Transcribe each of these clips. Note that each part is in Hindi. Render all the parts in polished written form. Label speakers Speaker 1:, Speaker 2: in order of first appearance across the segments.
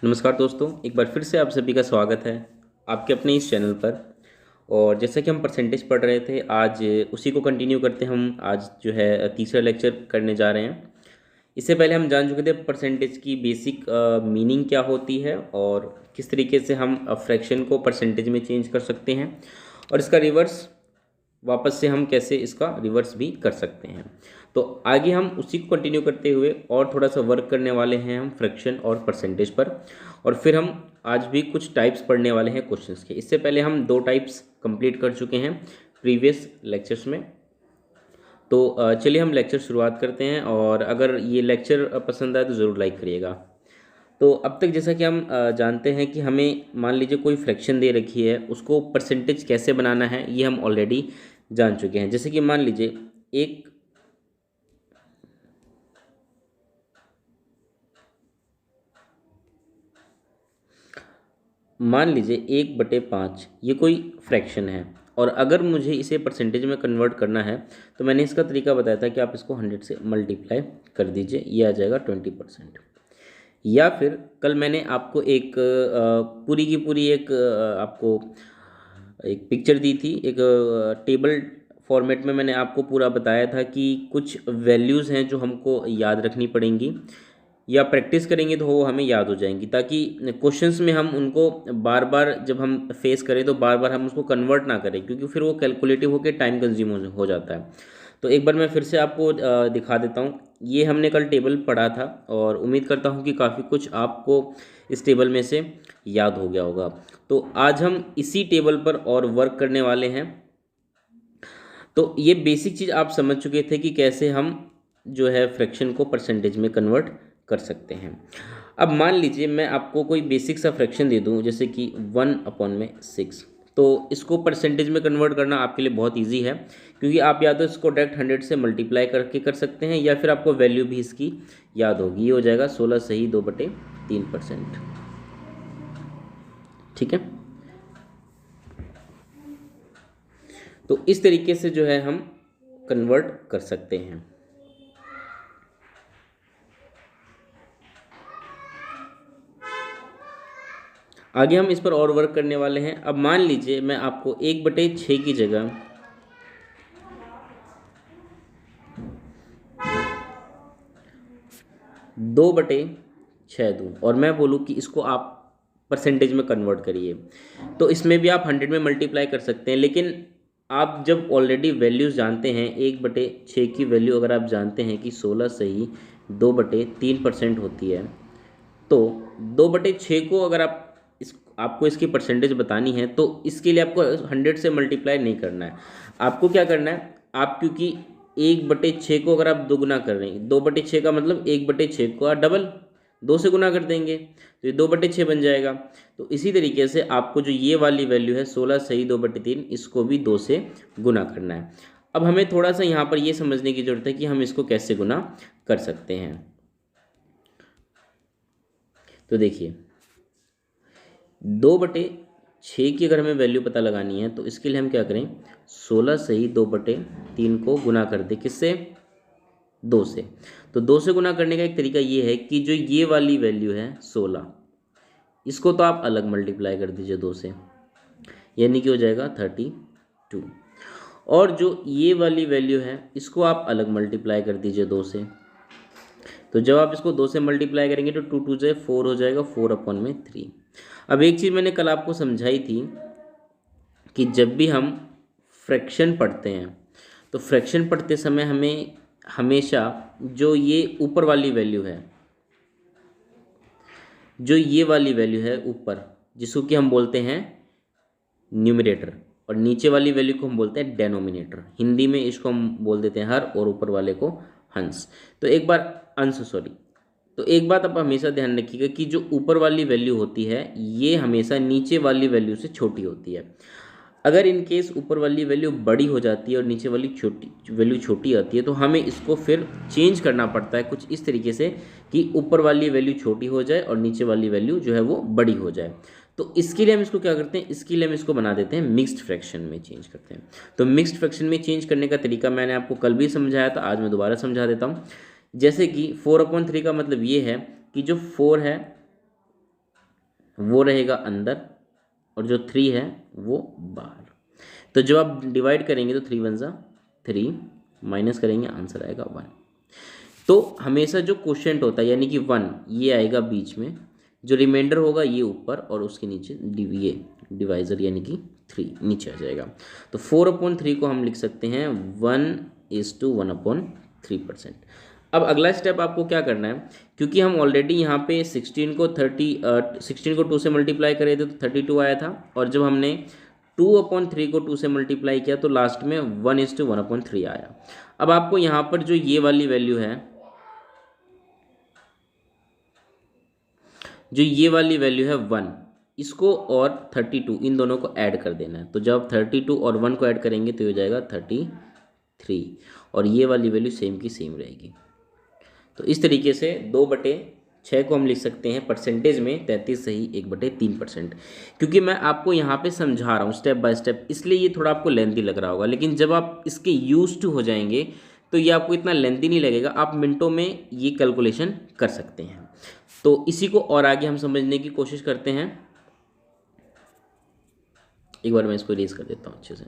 Speaker 1: नमस्कार दोस्तों, एक बार फिर से आप सभी का स्वागत है आपके अपने इस चैनल पर। और जैसा कि हम परसेंटेज पढ़ रहे थे, आज उसी को कंटिन्यू करते हैं। हम आज जो है तीसरा लेक्चर करने जा रहे हैं। इससे पहले हम जान चुके थे परसेंटेज की बेसिक मीनिंग क्या होती है और किस तरीके से हम फ्रैक्शन को परसेंटेज में चेंज कर सकते हैं, और इसका रिवर्स वापस से हम कैसे इसका रिवर्स भी कर सकते हैं। तो आगे हम उसी को कंटिन्यू करते हुए और थोड़ा सा वर्क करने वाले हैं हम फ्रैक्शन और परसेंटेज पर, और फिर हम आज भी कुछ टाइप्स पढ़ने वाले हैं क्वेश्चंस के। इससे पहले हम 2 टाइप्स कंप्लीट कर चुके हैं प्रीवियस लेक्चर्स में। तो चलिए हम लेक्चर शुरुआत करते हैं, और अगर ये लेक्चर पसंद आए तो ज़रूर लाइक करिएगा। तो अब तक जैसा कि हम जानते हैं कि हमें मान लीजिए कोई फ्रैक्शन दे रखी है, उसको परसेंटेज कैसे बनाना है ये हम ऑलरेडी जान चुके हैं। जैसे कि मान लीजिए एक मान लीजिए 1/5 ये कोई फ्रैक्शन है, और अगर मुझे इसे परसेंटेज में कन्वर्ट करना है तो मैंने इसका तरीका बताया था कि आप इसको 100 से मल्टीप्लाई कर दीजिए, ये आ जाएगा 20%। या फिर कल मैंने आपको एक पूरी की पूरी एक आपको एक पिक्चर दी थी, एक टेबल फॉर्मेट में मैंने आपको पूरा बताया था कि कुछ वैल्यूज़ हैं जो हमको याद रखनी पड़ेंगी, या प्रैक्टिस करेंगे तो वो हमें याद हो जाएंगी, ताकि क्वेश्चंस में हम उनको बार बार जब हम फेस करें तो बार बार हम उसको कन्वर्ट ना करें, क्योंकि फिर वो कैलकुलेटिव होकर टाइम कंज्यूम हो जाता है। तो एक बार मैं फिर से आपको दिखा देता हूँ। ये हमने कल टेबल पढ़ा था, और उम्मीद करता हूँ कि काफ़ी कुछ आपको इस टेबल में से याद हो गया होगा। तो आज हम इसी टेबल पर और वर्क करने वाले हैं। तो ये बेसिक चीज़ आप समझ चुके थे कि कैसे हम जो है फ्रैक्शन को परसेंटेज में कन्वर्ट कर सकते हैं। अब मान लीजिए मैं आपको कोई बेसिक सा फ्रैक्शन दे दूं, जैसे कि 1/6। तो इसको परसेंटेज में कन्वर्ट करना आपके लिए बहुत इजी है, क्योंकि आप या तो इसको डायरेक्ट 100 से मल्टीप्लाई करके कर सकते हैं, या फिर आपको वैल्यू भी इसकी याद होगी। ये हो जाएगा 16 सही 2/3%। ठीक है, तो इस तरीके से जो है हम कन्वर्ट कर सकते हैं। आगे हम इस पर और वर्क करने वाले हैं। अब मान लीजिए मैं आपको 1/6 की जगह 2/6 दूँ, और मैं बोलूँ कि इसको आप परसेंटेज में कन्वर्ट करिए, तो इसमें भी आप 100 में मल्टीप्लाई कर सकते हैं। लेकिन आप जब ऑलरेडी वैल्यूज़ जानते हैं, 1/6 की वैल्यू अगर आप जानते हैं कि 16 सही 2/3% होती है, तो 2/6 को अगर आप आपको इसकी परसेंटेज बतानी है, तो इसके लिए आपको 100 से मल्टीप्लाई नहीं करना है। आपको क्या करना है, आप क्योंकि 1/6 को अगर आप दोगुना कर रहे हैं, 2/6 का मतलब 1/6 को आप डबल 2 से गुना कर देंगे, तो ये 2/6 बन जाएगा। तो इसी तरीके से आपको जो ये वाली वैल्यू है 16 सही 2/3, इसको भी 2 से गुना करना है। अब हमें थोड़ा सा यहाँ पर ये समझने की ज़रूरत है कि हम इसको कैसे गुना कर सकते हैं। तो देखिए 2/6 की अगर हमें वैल्यू पता लगानी है, तो इसके लिए हम क्या करें, 16 सही 2/3 को गुना कर दे किससे, 2 से। तो 2 से गुना करने का एक तरीका ये है कि जो ये वाली वैल्यू है 16, इसको तो आप अलग मल्टीप्लाई कर दीजिए 2 से, यानी कि हो जाएगा 32। और जो ये वाली वैल्यू है इसको आप अलग मल्टीप्लाई कर दीजिए 2 से। तो जब आप इसको 2 से मल्टीप्लाई करेंगे तो 2 2 से 4 हो जाएगा, 4/3। अब एक चीज़ मैंने कल आपको समझाई थी कि जब भी हम फ्रैक्शन पढ़ते हैं, तो फ्रैक्शन पढ़ते समय हमें हमेशा जो ये ऊपर वाली वैल्यू है, जो ये वाली वैल्यू है ऊपर, जिसको कि हम बोलते हैं न्यूमरेटर, और नीचे वाली वैल्यू को हम बोलते हैं डेनोमिनेटर। हिंदी में इसको हम बोल देते हैं हर, और ऊपर वाले को हंस। तो एक बार अंश, सॉरी। तो एक बात आप हमेशा ध्यान रखिएगा कि जो ऊपर वाली वैल्यू होती है ये हमेशा नीचे वाली वैल्यू से छोटी होती है। अगर इन केस ऊपर वाली वैल्यू बड़ी हो जाती है और नीचे वाली वैल्यू छोटी आती है, तो हमें इसको फिर चेंज करना पड़ता है कुछ इस तरीके से कि ऊपर वाली वैल्यू छोटी हो जाए और नीचे वाली वैल्यू जो है वो बड़ी हो जाए। तो इसके लिए हम इसको क्या करते हैं, इसके लिए हम इसको बना देते हैं मिक्स्ड फ्रैक्शन में चेंज करते हैं। तो मिक्स्ड फ्रैक्शन में चेंज करने का तरीका मैंने आपको कल भी समझाया था, आज मैं दोबारा समझा देता हूँ। जैसे कि 4/3 का मतलब ये है कि जो 4 है वो रहेगा अंदर और जो 3 है वो बाहर। तो जब आप डिवाइड करेंगे तो 3 वन ज़ा 3, माइनस करेंगे आंसर आएगा 1। तो हमेशा जो क्वोशिएंट होता है यानी कि 1 ये आएगा बीच में, जो रिमाइंडर होगा ये ऊपर और उसके नीचे ये डिवाइज़र यानी कि 3 नीचे आ जाएगा। तो 4/3 को हम लिख सकते हैं 1:1/3%। अब अगला स्टेप आपको क्या करना है, क्योंकि हम ऑलरेडी यहाँ पे 16 को 2 से मल्टीप्लाई करे थे तो 32 आया था, और जब हमने 2/3 को 2 से मल्टीप्लाई किया तो लास्ट में 1:1/3 आया। अब आपको यहाँ पर जो ये वाली वैल्यू है, जो ये वाली वैल्यू है 1, इसको और 32 इन दोनों को ऐड कर देना है। तो जब 32 और 1 को ऐड करेंगे तो हो जाएगा 33, और ये वाली वैल्यू सेम की सेम रहेगी। तो इस तरीके से 2/6 को हम लिख सकते हैं परसेंटेज में 33 सही 1/3%। क्योंकि मैं आपको यहाँ पे समझा रहा हूँ स्टेप बाय स्टेप, इसलिए ये थोड़ा आपको लेंथी लग रहा होगा, लेकिन जब आप इसके यूज्ड टू हो जाएंगे तो ये आपको इतना लेंथी नहीं लगेगा, आप मिनटों में ये कैलकुलेशन कर सकते हैं। तो इसी को और आगे हम समझने की कोशिश करते हैं। एक बार मैं इसको इरेज कर देता हूँ अच्छे से।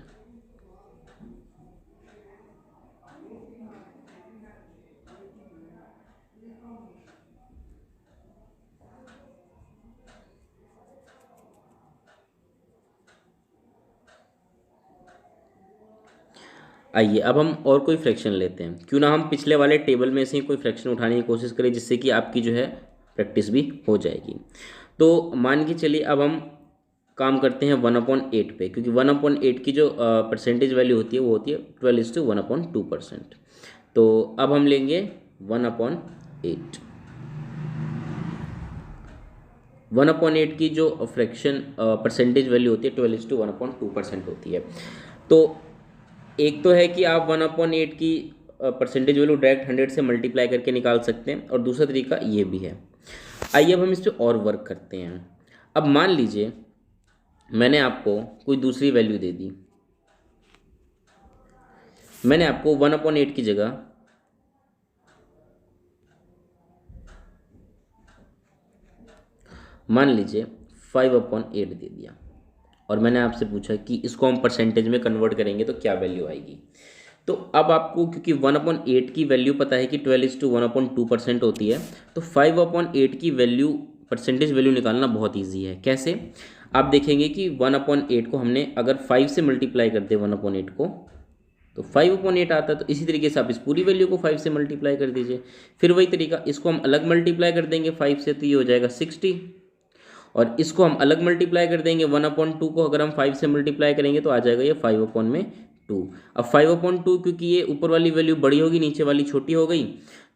Speaker 1: आइए अब हम और कोई फ्रैक्शन लेते हैं, क्यों ना हम पिछले वाले टेबल में से ही कोई फ्रैक्शन उठाने की कोशिश करें, जिससे कि आपकी जो है प्रैक्टिस भी हो जाएगी। तो मान के चलिए अब हम काम करते हैं 1/8 पे, क्योंकि 1/8 की जो परसेंटेज वैल्यू होती है वो होती है 12:1/2%। तो अब हम लेंगे 1/8। 1/8 की जो फ्रैक्शन परसेंटेज वैल्यू होती है 12:1/2% होती है। तो एक तो है कि आप 1/8 की परसेंटेज वैल्यू डायरेक्ट 100 से मल्टीप्लाई करके निकाल सकते हैं, और दूसरा तरीका ये भी है। आइए अब हम इस पर और वर्क करते हैं। अब मान लीजिए मैंने आपको कोई दूसरी वैल्यू दे दी, मैंने आपको 1/8 की जगह मान लीजिए 5/8 दे दिया, और मैंने आपसे पूछा कि इसको हम परसेंटेज में कन्वर्ट करेंगे तो क्या वैल्यू आएगी। तो अब आपको क्योंकि 1/8 की वैल्यू पता है कि 12:1/2% होती है, तो 5/8 की वैल्यू परसेंटेज वैल्यू निकालना बहुत ईजी है। कैसे? आप देखेंगे कि 1/8 को हमने अगर 5 से मल्टीप्लाई करते 1/8 को तो 5/8 आता है। तो इसी तरीके से आप इस पूरी वैल्यू को 5 से मल्टीप्लाई कर दीजिए। फिर वही तरीका, इसको हम अलग मल्टीप्लाई कर देंगे 5 से, तो ये हो जाएगा 60, और इसको हम अलग मल्टीप्लाई कर देंगे 1/2 को अगर हम 5 से मल्टीप्लाई करेंगे तो आ जाएगा ये 5/2। अब 5/2 क्योंकि ये ऊपर वाली वैल्यू बड़ी होगी नीचे वाली छोटी हो गई,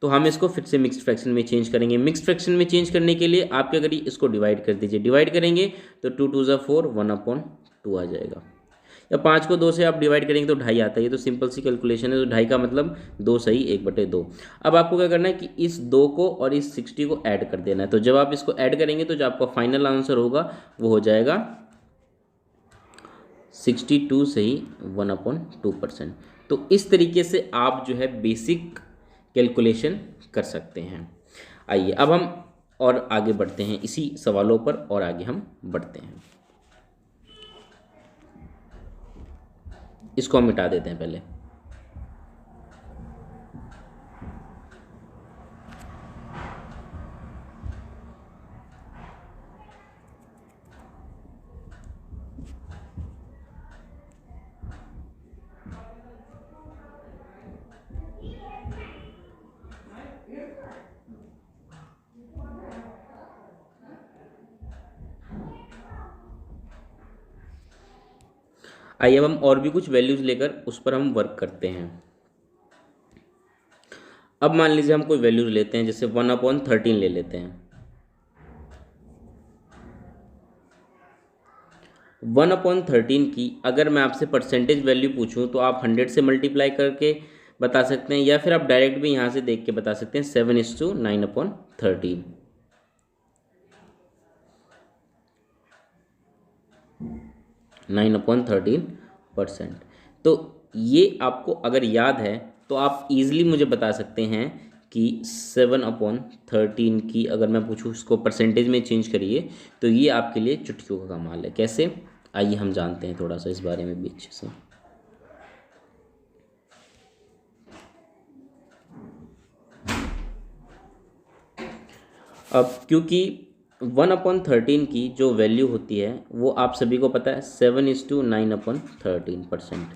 Speaker 1: तो हम इसको फिर से मिक्स्ड फ्रैक्शन में चेंज करेंगे। मिक्स्ड फ्रैक्शन में चेंज करने के लिए आप क्या करिए, इसको डिवाइड कर दीजिए। डिवाइड करेंगे तो 2 2 4 1/2 आ जाएगा, या 5 को 2 से आप डिवाइड करेंगे तो 2.5 आता है। ये तो सिंपल सी कैलकुलेशन है। तो 2.5 का मतलब 2 सही 1/2। अब आपको क्या करना है कि इस 2 को और इस 60 को ऐड कर देना है। तो जब आप इसको ऐड करेंगे तो जो आपका फाइनल आंसर होगा वो हो जाएगा 62 सही 1/2%। तो इस तरीके से आप जो है बेसिक कैलकुलेशन कर सकते हैं। आइए अब हम और आगे बढ़ते हैं इसी सवालों पर, और आगे हम बढ़ते हैं। इसको हम मिटा देते हैं पहले। आइए अब हम और भी कुछ वैल्यूज लेकर उस पर हम वर्क करते हैं। अब मान लीजिए हम कोई वैल्यूज लेते हैं, जैसे 1/13 ले लेते हैं। 1/13 की अगर मैं आपसे परसेंटेज वैल्यू पूछूं तो आप 100 से मल्टीप्लाई करके बता सकते हैं, या फिर आप डायरेक्ट भी यहाँ से देख के बता सकते हैं 7:9/13। 9/13%। तो ये आपको अगर याद है तो आप इजीली मुझे बता सकते हैं कि 7/13 की अगर मैं पूछूँ इसको परसेंटेज में चेंज करिए तो ये आपके लिए चुटकियों का कमाल है। कैसे, आइए हम जानते हैं थोड़ा सा इस बारे में भी अच्छे से। अब क्योंकि 1/13 की जो वैल्यू होती है वो आप सभी को पता है 7:9/13%।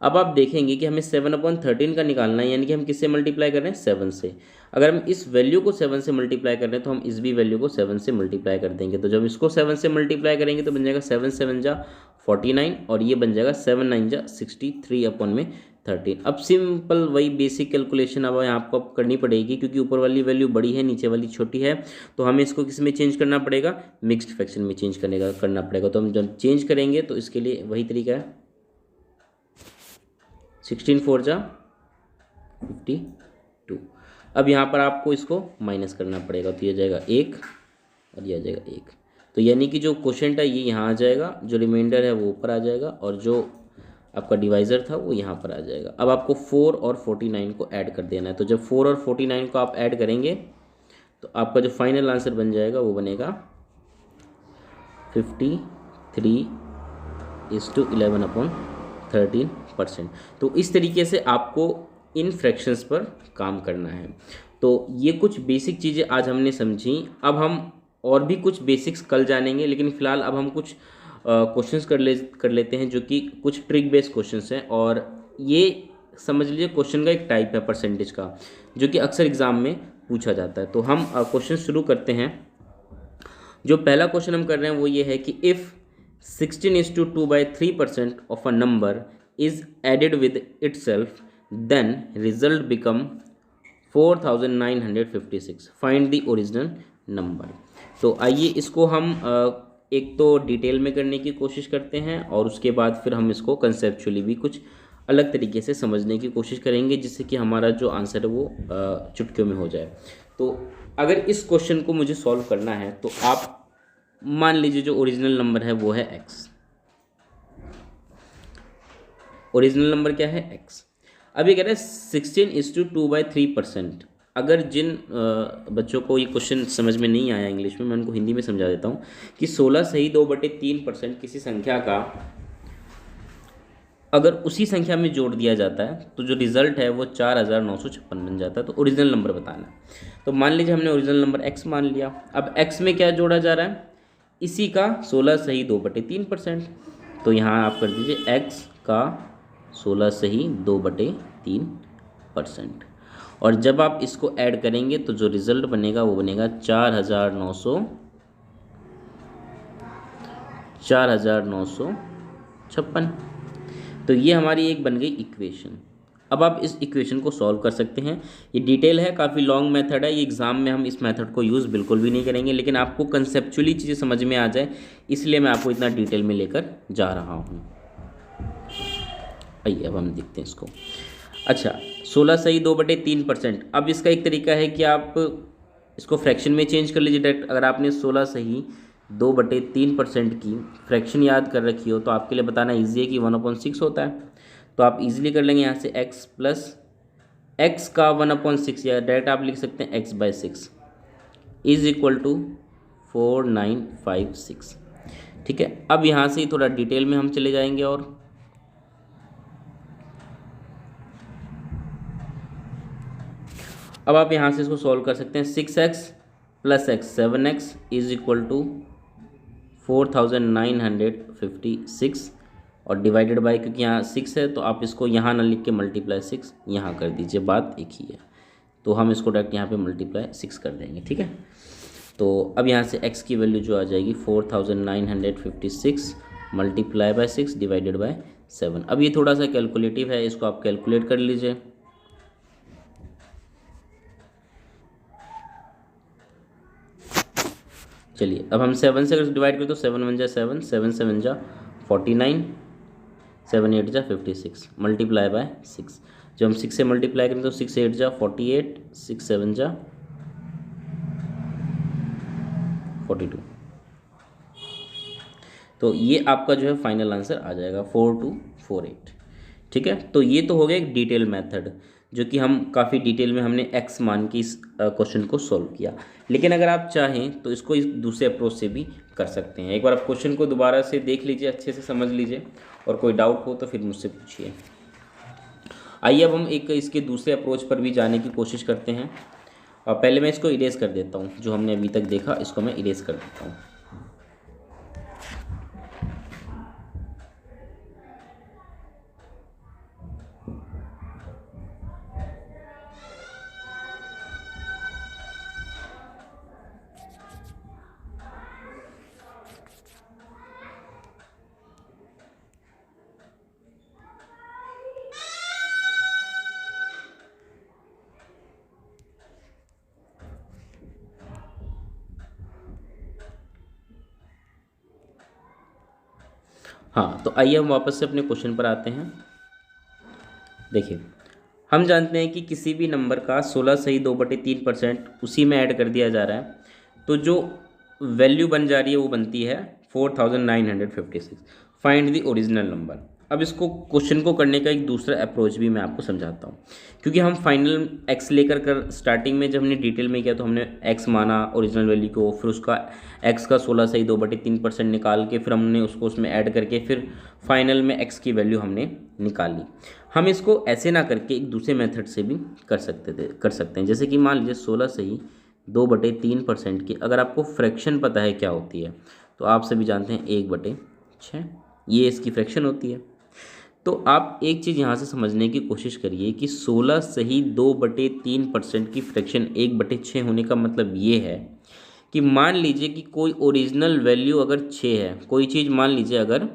Speaker 1: अब आप देखेंगे कि हमें 7/13 का निकालना है, यानी कि हम किससे मल्टीप्लाई कर रहे हैं, 7 से। अगर हम इस वैल्यू को 7 से मल्टीप्लाई कर रहे हैं तो हम इस भी वैल्यू को 7 से मल्टीप्लाई कर देंगे। तो जब इसको 7 से मल्टीप्लाई करेंगे तो बन जाएगा 7 7 जा 49 और ये बन जाएगा 7 9 जा 63/13। अब सिंपल वही बेसिक कैलकुलेशन अब यहाँ आपको करनी पड़ेगी, क्योंकि ऊपर वाली वैल्यू बड़ी है नीचे वाली छोटी है, तो हमें इसको किस में चेंज करना पड़ेगा, मिक्स्ड फ्रैक्शन में चेंज करना पड़ेगा। तो हम जब चेंज करेंगे तो इसके लिए वही तरीका है, 16 4 जा 52। अब यहाँ पर आपको इसको माइनस करना पड़ेगा, तो ये जाएगा 1 और ये आ जाएगा 1। तो यानी कि जो क्वोशेंट है ये यहाँ आ जाएगा, जो रिमाइंडर है वो ऊपर आ जाएगा और जो आपका डिवाइज़र था वो यहाँ पर आ जाएगा। अब आपको 4 और 49 को ऐड कर देना है। तो जब 4 और 49 को आप ऐड करेंगे तो आपका जो फाइनल आंसर बन जाएगा वो बनेगा 53:11/13%। तो इस तरीके से आपको इन फ्रैक्शंस पर काम करना है। तो ये कुछ बेसिक चीज़ें आज हमने समझी। अब हम और भी कुछ बेसिक्स कल जानेंगे, लेकिन फ़िलहाल अब हम कुछ क्वेश्चंस कर लेते हैं जो कि कुछ ट्रिक बेस्ड क्वेश्चंस हैं। और ये समझ लीजिए क्वेश्चन का एक टाइप है परसेंटेज का, जो कि अक्सर एग्ज़ाम में पूछा जाता है। तो हम क्वेश्चन शुरू करते हैं। जो पहला क्वेश्चन हम कर रहे हैं वो ये है कि if 16:2/3% of a number is added with itself then result become 4956, find the original number. तो आइए इसको हम एक तो डिटेल में करने की कोशिश करते हैं और उसके बाद फिर हम इसको कंसेप्चुअली भी कुछ अलग तरीके से समझने की कोशिश करेंगे, जिससे कि हमारा जो आंसर है वो चुटकियों में हो जाए। तो अगर इस क्वेश्चन को मुझे सॉल्व करना है तो आप मान लीजिए जो ओरिजिनल नंबर है वो है x। ओरिजिनल नंबर क्या है, x। अब ये कह रहे हैं 16:2/3%। अगर जिन बच्चों को ये क्वेश्चन समझ में नहीं आया इंग्लिश में, मैं उनको हिंदी में समझा देता हूँ कि 16 सही 2/3% किसी संख्या का अगर उसी संख्या में जोड़ दिया जाता है तो जो रिजल्ट है वो 4956 बन जाता है। तो ओरिजिनल नंबर बताना है। तो मान लीजिए हमने ओरिजिनल नंबर x मान लिया। अब x में क्या जोड़ा जा रहा है, इसी का 16 सही 2/3%। तो यहाँ आप कर दीजिए x का 16 सही 2/3%। और जब आप इसको ऐड करेंगे तो जो रिजल्ट बनेगा वो बनेगा 4956। तो ये हमारी एक बन गई इक्वेशन। अब आप इस इक्वेशन को सॉल्व कर सकते हैं। ये डिटेल है, काफ़ी लॉन्ग मेथड है, ये एग्ज़ाम में हम इस मेथड को यूज़ बिल्कुल भी नहीं करेंगे, लेकिन आपको कंसेप्चुअली चीज़ें समझ में आ जाए इसलिए मैं आपको इतना डिटेल में लेकर जा रहा हूँ। आइए अब हम देखते हैं इसको। अच्छा, 16 सही 2/3%। अब इसका एक तरीका है कि आप इसको फ्रैक्शन में चेंज कर लीजिए डायरेक्ट। अगर आपने 16 सही 2/3% की फ्रैक्शन याद कर रखी हो तो आपके लिए बताना ईजी है कि 1/6 होता है। तो आप इजीली कर लेंगे यहाँ से x प्लस x का 1/6, या डायरेक्ट आप लिख सकते हैं x/6 इज इक्वल टू 4956। ठीक है, अब यहाँ से थोड़ा डिटेल में हम चले जाएंगे और अब आप यहाँ से इसको सॉल्व कर सकते हैं। 6x plus x 7x is equal to 4956 और डिवाइडेड बाय, क्योंकि यहाँ 6 है तो आप इसको यहाँ ना लिख के मल्टीप्लाई 6 यहाँ कर दीजिए, बात एक ही है। तो हम इसको डायरेक्ट यहाँ पे मल्टीप्लाई 6 कर देंगे। ठीक है, तो अब यहाँ से x की वैल्यू जो आ जाएगी 4956 मल्टीप्लाई बाय 6 डिवाइडेड बाय 7। अब ये थोड़ा सा कैलकुलेटिव है, इसको आप कैलकुलेट कर लीजिए। चलिए अब हम 7 से अगर डिवाइड करें तो 7 1 जा 7, 7 7 जा 49, 7 8 जा 56 मल्टीप्लाई बाय 6। जब हम 6 से मल्टीप्लाई करें तो 6 8 जा 48, 6 7 जा 42। तो ये आपका जो है फाइनल आंसर आ जाएगा 4248। ठीक है, तो ये तो हो गया एक डिटेल मेथड। जो कि हम काफ़ी डिटेल में हमने एक्स मान के इस क्वेश्चन को सॉल्व किया। लेकिन अगर आप चाहें तो इसको इस दूसरे अप्रोच से भी कर सकते हैं। एक बार आप क्वेश्चन को दोबारा से देख लीजिए, अच्छे से समझ लीजिए, और कोई डाउट हो तो फिर मुझसे पूछिए। आइए अब हम एक इसके दूसरे अप्रोच पर भी जाने की कोशिश करते हैं। पहले मैं इसको इरेज कर देता हूँ, जो हमने अभी तक देखा इसको मैं इरेज कर देता हूँ। हाँ, तो आइए हम वापस से अपने क्वेश्चन पर आते हैं। देखिए, हम जानते हैं कि किसी भी नंबर का 16 सही 2/3% उसी में ऐड कर दिया जा रहा है, तो जो वैल्यू बन जा रही है वो बनती है 4956। Find the original number. अब इसको क्वेश्चन को करने का एक दूसरा अप्रोच भी मैं आपको समझाता हूँ, क्योंकि हम फाइनल एक्स लेकर कर स्टार्टिंग में जब हमने डिटेल में किया तो हमने एक्स माना ओरिजिनल वैल्यू को, फिर उसका एक्स का 16 सही 2/3% निकाल के फिर हमने उसको उसमें ऐड करके फिर फाइनल में एक्स की वैल्यू हमने निकाली। हम इसको ऐसे ना करके एक दूसरे मेथड से भी कर सकते हैं। जैसे कि मान लीजिए 16 सही 2/3% की अगर आपको फ्रैक्शन पता है क्या होती है, तो आप सभी जानते हैं 1/6, ये इसकी फ्रैक्शन होती है। तो आप एक चीज़ यहाँ से समझने की कोशिश करिए कि 16 सही 2/3% की फ्रैक्शन 1/6 होने का मतलब ये है कि मान लीजिए कि कोई ओरिजिनल वैल्यू अगर 6 है, कोई चीज़ मान लीजिए अगर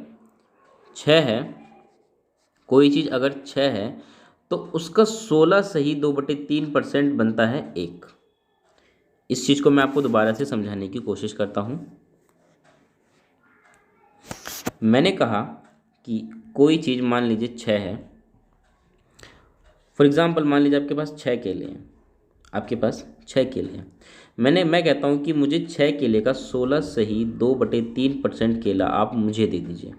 Speaker 1: 6 है, कोई चीज़ अगर 6 है, तो उसका 16 सही 2/3% बनता है 1। इस चीज़ को मैं आपको दोबारा से समझाने की कोशिश करता हूँ। मैंने कहा कि कोई चीज़ मान लीजिए 6 है। फॉर एग्ज़ाम्पल मान लीजिए आपके पास 6 केले हैं, आपके पास 6 केले हैं। मैं कहता हूँ कि मुझे 6 केले का 16 सही 2/3% केला आप मुझे दे दीजिए।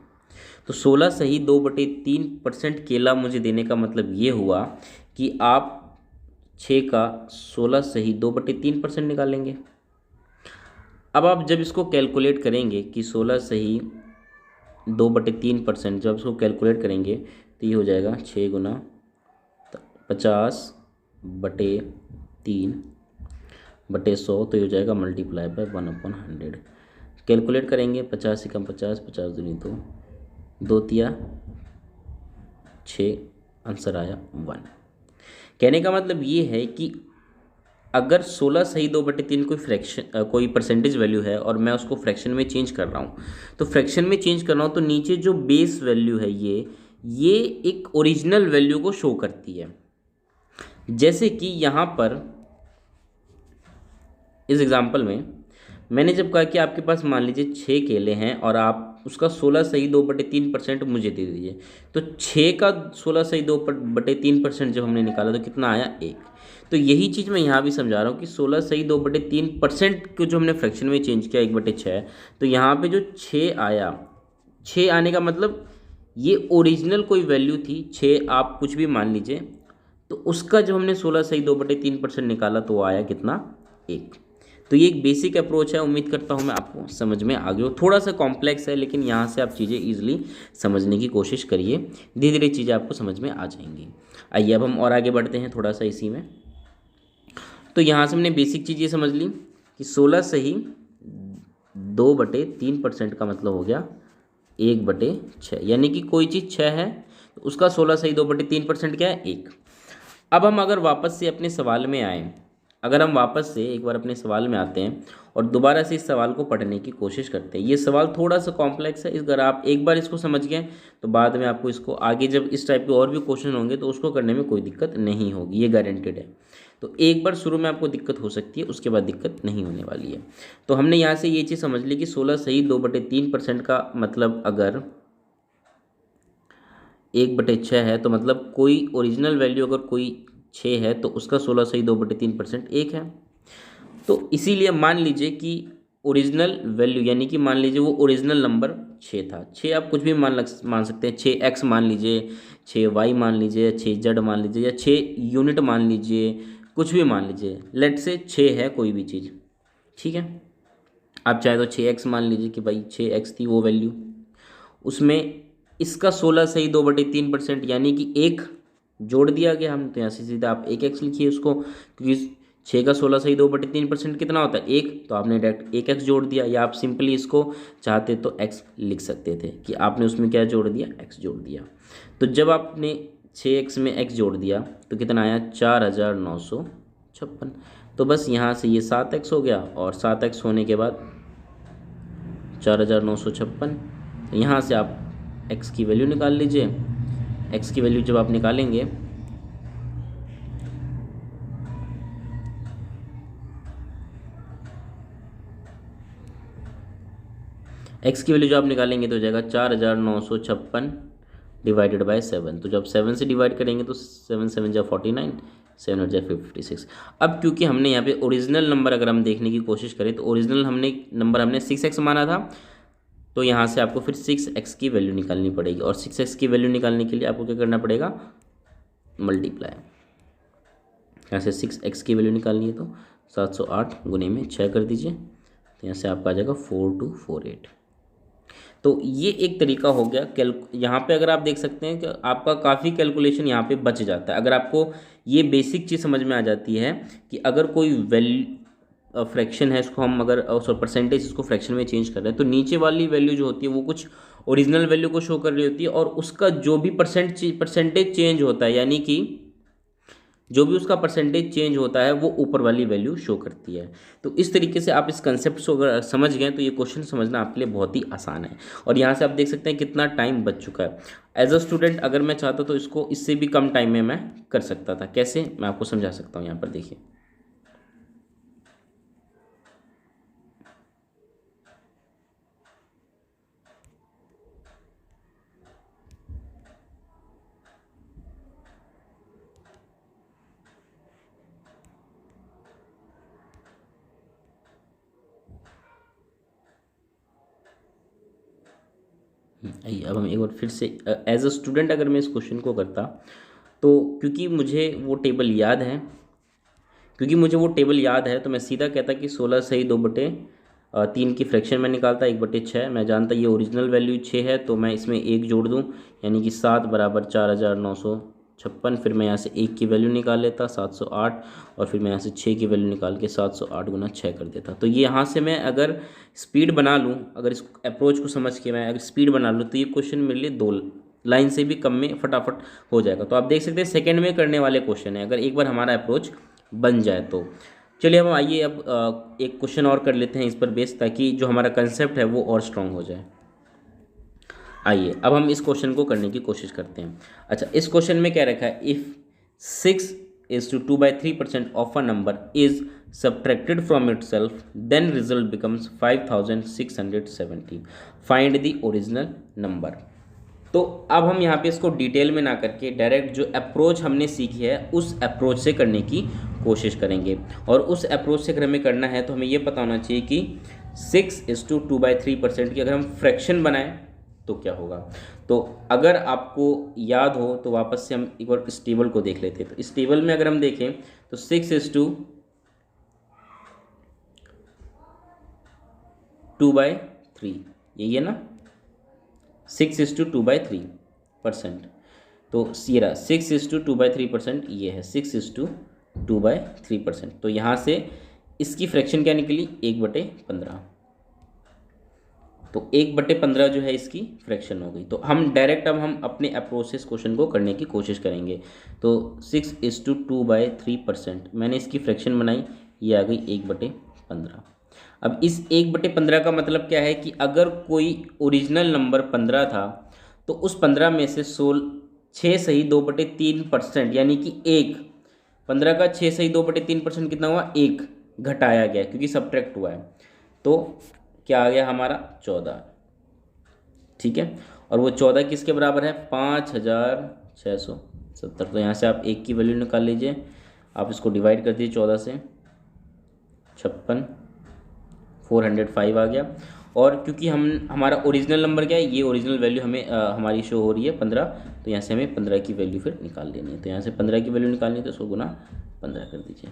Speaker 1: तो 16 सही 2/3% केला मुझे देने का मतलब ये हुआ कि आप 6 का 16 सही 2/3% निकालेंगे। अब आप जब इसको कैलकुलेट करेंगे कि 16 सही 2/3%, जब इसको कैलकुलेट करेंगे तो ये हो जाएगा 6 गुना 50/3/100, तो ये हो जाएगा मल्टीप्लाई बाय 1/100। कैलकुलेट करेंगे 50 से कम 50, 50 दूनी 2, 2 तिया 6, आंसर आया 1। कहने का मतलब ये है कि अगर 16 सही 2/3 कोई फ्रैक्शन कोई परसेंटेज वैल्यू है और मैं उसको फ्रैक्शन में चेंज कर रहा हूँ, तो फ्रैक्शन में चेंज कर रहा हूँ तो नीचे जो बेस वैल्यू है ये एक ओरिजिनल वैल्यू को शो करती है। जैसे कि यहाँ पर इस एग्जांपल में मैंने जब कहा कि आपके पास मान लीजिए 6 केले हैं और आप उसका 16 सही 2/3% मुझे दे दीजिए, तो 6 का 16 सही 2/3% जब हमने निकाला तो कितना आया 1। तो यही चीज़ मैं यहाँ भी समझा रहा हूँ कि 16 सही 2/3% को जो हमने फ्रैक्शन में चेंज किया 1/6, तो यहाँ पे जो 6 आया, 6 आने का मतलब ये ओरिजिनल कोई वैल्यू थी 6, आप कुछ भी मान लीजिए, तो उसका जब हमने 16 सही 2/3% निकाला तो वो आया कितना 1। तो ये एक बेसिक अप्रोच है, उम्मीद करता हूँ मैं आपको समझ में आ गया हो। थोड़ा सा कॉम्प्लेक्स है लेकिन यहाँ से आप चीज़ें ईजिली समझने की कोशिश करिए, धीरे धीरे चीज़ें आपको समझ में आ जाएंगी। आइए अब हम और आगे बढ़ते हैं थोड़ा सा इसी में। तो यहाँ से हमने बेसिक चीज़ ये समझ ली कि 16 सही 2/3% का मतलब हो गया 1/6, यानी कि कोई चीज़ 6 है तो उसका 16 सही 2/3% क्या है 1। अब हम अगर वापस से अपने सवाल में आएँ, अगर हम वापस से एक बार अपने सवाल में आते हैं और दोबारा से इस सवाल को पढ़ने की कोशिश करते हैं। ये सवाल थोड़ा सा कॉम्प्लेक्स है, इस अगर आप एक बार इसको समझ गए तो बाद में आपको इसको आगे जब इस टाइप के और भी क्वेश्चन होंगे तो उसको करने में कोई दिक्कत नहीं होगी, ये गारंटेड है। तो एक बार शुरू में आपको दिक्कत हो सकती है, उसके बाद दिक्कत नहीं होने वाली है। तो हमने यहाँ से ये चीज़ समझ ली कि 16 सही 2/3% का मतलब अगर 1/6 है तो मतलब कोई ओरिजिनल वैल्यू अगर कोई 6 है तो उसका 16 सही 2/3% 1 है। तो इसीलिए मान लीजिए कि ओरिजिनल वैल्यू, यानी कि मान लीजिए वो ओरिजिनल नंबर 6 था। 6 आप कुछ भी मान सकते हैं, 6x मान लीजिए, 6y मान लीजिए, 6z मान लीजिए, या 6 यूनिट मान लीजिए, कुछ भी मान लीजिए। लेट से 6 है कोई भी चीज़, ठीक है। आप चाहे तो 6x मान लीजिए कि भाई 6x थी वो वैल्यू, उसमें इसका 16 सही 2/3%, यानी कि एक जोड़ दिया गया। हम तो यहाँ से सीधा आप 1x लिखिए उसको, क्योंकि 6 का 16 सही 2/3% कितना होता है 1, तो आपने डायरेक्ट 1x जोड़ दिया। या आप सिंपली इसको चाहते तो x लिख सकते थे कि आपने उसमें क्या जोड़ दिया, x जोड़ दिया। तो जब आपने 6x में x जोड़ दिया तो कितना आया 4956। तो बस यहाँ से ये 7x हो गया, और 7x होने के बाद 4956। तो यहाँ से आप x की वैल्यू निकाल लीजिए। x की वैल्यू जब आप निकालेंगे, x की वैल्यू जो आप निकालेंगे तो हो जाएगा 4956 डिवाइडेड बाय 7। तो जब 7 से डिवाइड करेंगे तो 7 7 जा 49, 7 8 जा 56। अब क्योंकि हमने यहाँ पे ओरिजिनल नंबर अगर हम देखने की कोशिश करें तो ओरिजिनल नंबर हमने 6x माना था, तो यहाँ से आपको फिर 6x की वैल्यू निकालनी पड़ेगी। और 6x की वैल्यू निकालने के लिए आपको क्या करना पड़ेगा, मल्टीप्लाई। यहाँ से 6x की वैल्यू निकालनी है तो 708 गुने में 6 कर दीजिए, तो यहाँ से आपका आ जाएगा 4248। तो ये एक तरीका हो गया यहाँ पे अगर आप देख सकते हैं कि आपका काफ़ी कैलकुलेशन यहाँ पे बच जाता है। अगर आपको ये बेसिक चीज़ समझ में आ जाती है कि अगर कोई वैल्यू फ्रैक्शन है, इसको हम अगर परसेंटेज इसको फ्रैक्शन में चेंज कर रहे हैं, तो नीचे वाली वैल्यू जो होती है वो कुछ ओरिजिनल वैल्यू को शो कर रही होती है, और उसका जो भी परसेंटेज चेंज होता है, यानी कि जो भी उसका परसेंटेज चेंज होता है वो ऊपर वाली वैल्यू शो करती है। तो इस तरीके से आप इस कंसेप्ट को अगर समझ गए तो ये क्वेश्चन समझना आपके लिए बहुत ही आसान है। और यहाँ से आप देख सकते हैं कितना टाइम बच चुका है। एज अ स्टूडेंट अगर मैं चाहता तो इसको इससे भी कम टाइम में मैं कर सकता था। कैसे, मैं आपको समझा सकता हूँ। यहाँ पर देखिए, आइए अब हम एक बार फिर से एज अ स्टूडेंट अगर मैं इस क्वेश्चन को करता, तो क्योंकि मुझे वो टेबल याद है तो मैं सीधा कहता कि 16 सही 2/3 की फ्रैक्शन में निकालता 1/6। मैं जानता ये ओरिजिनल वैल्यू 6 है, तो मैं इसमें 1 जोड़ दूँ, यानी कि 7 बराबर 4956। फिर मैं यहाँ से 1 की वैल्यू निकाल लेता 708, और फिर मैं यहाँ से 6 की वैल्यू निकाल के 708 गुना 6 कर देता। तो ये यहाँ से मैं अगर स्पीड बना लूँ, अगर इस अप्रोच को समझ के मैं अगर स्पीड बना लूँ, तो ये क्वेश्चन मेरे लिए 2 लाइन से भी कम में फटाफट हो जाएगा। तो आप देख सकते हैं सेकंड में करने वाले क्वेश्चन है, अगर एक बार हमारा अप्रोच बन जाए तो। चलिए हम आइए अब एक क्वेश्चन और कर लेते हैं इस पर बेस, ताकि जो हमारा कंसेप्ट है वो और स्ट्रांग हो जाए। आइए अब हम इस क्वेश्चन को करने की कोशिश करते हैं। अच्छा, इस क्वेश्चन में क्या रखा है, if 6:2/3% of a number is subtracted from itself then result becomes 5670। Find the original number. तो अब हम यहाँ पे इसको डिटेल में ना करके डायरेक्ट जो अप्रोच हमने सीखी है उस अप्रोच से करने की कोशिश करेंगे। और उस अप्रोच से अगर हमें करना है तो हमें ये पता होना चाहिए कि 6:2/3% की अगर हम फ्रैक्शन बनाएं तो क्या होगा। तो अगर आपको याद हो तो वापस से हम एक बार इस टेबल को देख लेते हैं। तो इस टेबल में अगर हम देखें तो 6:2/3 यही है ना, 6:2/3%। तो ये रहा 6:2/3%, ये है 6:2/3%। तो यहाँ से इसकी फ्रैक्शन क्या निकली 1/15। तो 1/15 जो है इसकी फ्रैक्शन हो गई। तो हम डायरेक्ट अब हम अपने अप्रोच से इस क्वेश्चन को करने की कोशिश करेंगे। तो 6:2/3% मैंने इसकी फ्रैक्शन बनाई, ये आ गई 1/15। अब इस 1/15 का मतलब क्या है कि अगर कोई ओरिजिनल नंबर 15 था तो उस 15 में से 6 सही 2/3%, यानी कि 1, 15 का 6 सही 2/3% कितना हुआ, 1 घटाया गया क्योंकि सब्ट्रैक्ट हुआ है। तो क्या आ गया हमारा 14, ठीक है। और वो 14 किसके बराबर है, 5670। तो यहाँ से आप 1 की वैल्यू निकाल लीजिए, आप इसको डिवाइड कर दीजिए 14 से, 56 405 आ गया। और क्योंकि हमारा ओरिजिनल नंबर क्या है, ये ओरिजिनल वैल्यू हमें हमारी शो हो रही है 15, तो यहाँ से हमें 15 की वैल्यू फिर निकाल लेनी है। तो यहाँ से 15 की वैल्यू निकालनी है तो उसको गुना 15 कर दीजिए,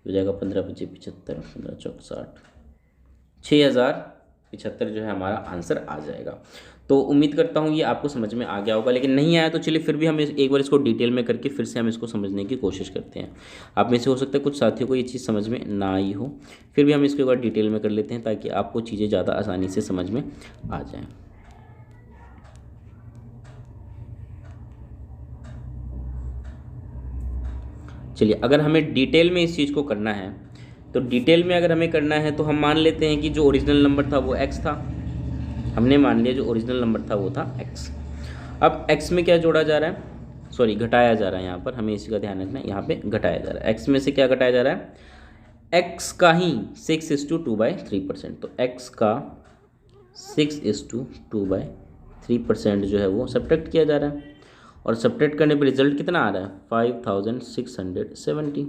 Speaker 1: हो जाएगा 15 × 5 = 75, 15 × 4 = 60, 6075 जो है हमारा आंसर आ जाएगा। तो उम्मीद करता हूँ ये आपको समझ में आ गया होगा, लेकिन नहीं आया तो चलिए फिर भी हम एक बार इसको डिटेल में करके फिर से हम इसको समझने की कोशिश करते हैं। आप में से हो सकता है कुछ साथियों को ये चीज़ समझ में ना आई हो, फिर भी हम इसको एक बार डिटेल में कर लेते हैं ताकि आपको चीज़ें ज़्यादा आसानी से समझ में आ जाएँ। चलिए, अगर हमें डिटेल में इस चीज़ को करना है तो डिटेल में अगर हमें करना है तो हम मान लेते हैं कि जो ओरिजिनल नंबर था वो x था। हमने मान लिया जो ओरिजिनल नंबर था वो था x। अब x में क्या जोड़ा जा रहा है, सॉरी घटाया जा रहा है, यहाँ पर हमें इसी का ध्यान रखना है, यहाँ पे घटाया जा रहा है। x में से क्या घटाया जा रहा है, x का ही 6:2/3%। तो x का 6:2/3% जो है वो सब्ट्रैक्ट किया जा रहा है, और सब्ट्रैक्ट करने पर रिजल्ट कितना आ रहा है, 5670।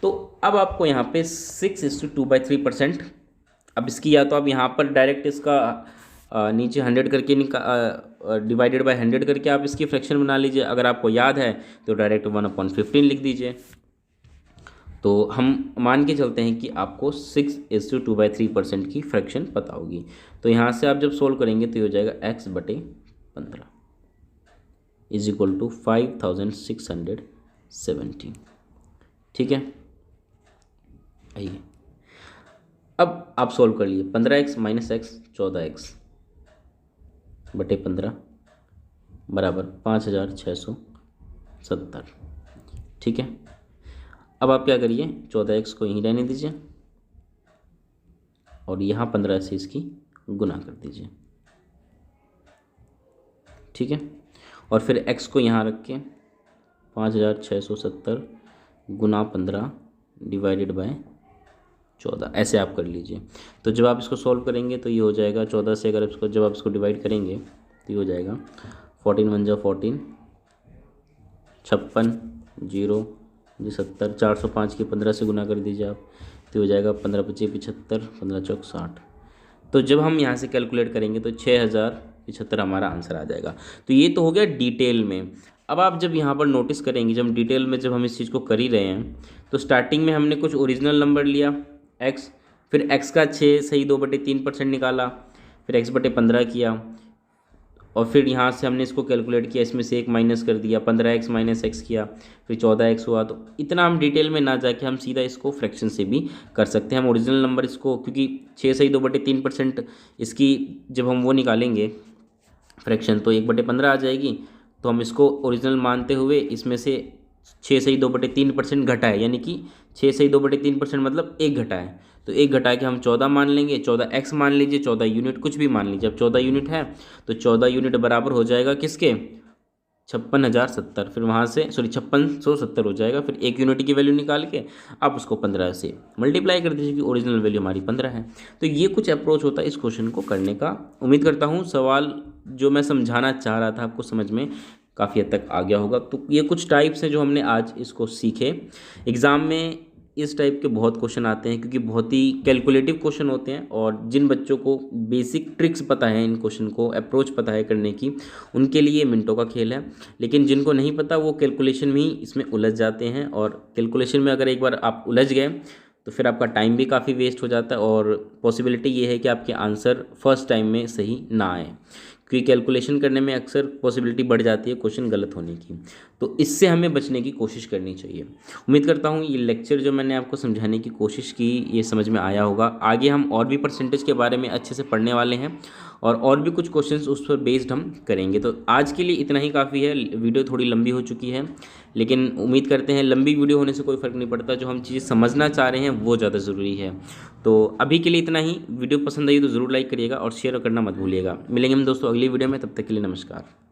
Speaker 1: तो अब आपको यहाँ पे 6:2/3%, अब इसकी या तो आप यहाँ पर डायरेक्ट इसका नीचे 100 करके डिवाइडेड बाय 100 करके आप इसकी फ्रैक्शन बना लीजिए। अगर आपको याद है तो डायरेक्ट 1/15 लिख दीजिए। तो हम मान के चलते हैं कि आपको 6:2/3% की फ्रैक्शन पता होगी। तो यहाँ से आप जब सोल्व करेंगे तो ये हो जाएगा x/15 = 5670। ठीक है, आइए अब आप सोल्व कर लिए। 15x - x 14x/15 बराबर 5670। ठीक है, अब आप क्या करिए, 14x को यहीं रहने दीजिए और यहाँ 15 से इसकी गुना कर दीजिए। ठीक है, और फिर x को यहाँ रख के 5670 गुना 15 डिवाइडेड बाय 14 ऐसे आप कर लीजिए। तो जब आप इसको सॉल्व करेंगे तो ये हो जाएगा 14 से, अगर इसको जब आप इसको डिवाइड करेंगे तो ये हो जाएगा 14 × 1 = 14, 56 0 70, 405 की 15 से गुना कर दीजिए आप, तो हो जाएगा 15 × 5 = 75, 15 × 4 = 60। तो जब हम यहाँ से कैलकुलेट करेंगे तो 6075 हमारा आंसर आ जाएगा। तो ये तो हो गया डिटेल में। अब आप जब यहाँ पर नोटिस करेंगे, जब डिटेल में जब हम इस चीज़ को कर ही रहे हैं, तो स्टार्टिंग में हमने कुछ ओरिजिनल नंबर लिया x, फिर x का 6.2/3% निकाला, फिर x/15 किया, और फिर यहाँ से हमने इसको कैलकुलेट किया, इसमें से 1 माइनस कर दिया, 15x - x किया, फिर 14x हुआ। तो इतना हम डिटेल में ना जाके हम सीधा इसको फ्रैक्शन से भी कर सकते हैं। हम ओरिजिनल नंबर इसको, क्योंकि 6/2/3% इसकी जब हम वो निकालेंगे फ्रैक्शन तो 1/15 आ जाएगी। तो हम इसको ओरिजिनल मानते हुए इसमें से 6/2/3% घटा है, यानी कि 6/2/3% मतलब 1 घटा है, तो 1 घटा के हम 14 मान लेंगे, 14x मान लीजिए, 14 यूनिट कुछ भी मान लीजिए। अब 14 यूनिट है तो 14 यूनिट बराबर हो जाएगा किसके, 56,070। फिर वहाँ से 5670 हो जाएगा। फिर 1 यूनिट की वैल्यू निकाल के आप उसको 15 से मल्टीप्लाई कर दीजिए कि ओरिजिनल वैल्यू हमारी 15 है। तो ये कुछ अप्रोच होता है इस क्वेश्चन को करने का। उम्मीद करता हूँ सवाल जो मैं समझाना चाह रहा था आपको समझ में काफ़ी हद तक आ गया होगा। तो ये कुछ टाइप्स हैं जो हमने आज इसको सीखे। एग्ज़ाम में इस टाइप के बहुत क्वेश्चन आते हैं क्योंकि बहुत ही कैलकुलेटिव क्वेश्चन होते हैं, और जिन बच्चों को बेसिक ट्रिक्स पता है, इन क्वेश्चन को अप्रोच पता है करने की, उनके लिए मिनटों का खेल है। लेकिन जिनको नहीं पता वो कैलकुलेशन में ही इसमें उलझ जाते हैं, और कैलकुलेशन में अगर एक बार आप उलझ गए तो फिर आपका टाइम भी काफ़ी वेस्ट हो जाता है, और पॉसिबिलिटी ये है कि आपके आंसर फर्स्ट टाइम में सही ना आए, क्योंकि कैलकुलेशन करने में अक्सर पॉसिबिलिटी बढ़ जाती है क्वेश्चन गलत होने की। तो इससे हमें बचने की कोशिश करनी चाहिए। उम्मीद करता हूँ ये लेक्चर जो मैंने आपको समझाने की कोशिश की ये समझ में आया होगा। आगे हम और भी परसेंटेज के बारे में अच्छे से पढ़ने वाले हैं, और भी कुछ क्वेश्चंस उस पर बेस्ड हम करेंगे। तो आज के लिए इतना ही काफ़ी है। वीडियो थोड़ी लंबी हो चुकी है, लेकिन उम्मीद करते हैं लंबी वीडियो होने से कोई फ़र्क नहीं पड़ता, जो हम चीज़ें समझना चाह रहे हैं वो ज़्यादा ज़रूरी है। तो अभी के लिए इतना ही। वीडियो पसंद आई तो ज़रूर लाइक करिएगा और शेयर करना मत भूलिएगा। मिलेंगे हम दोस्तों अगली वीडियो में, तब तक के लिए नमस्कार।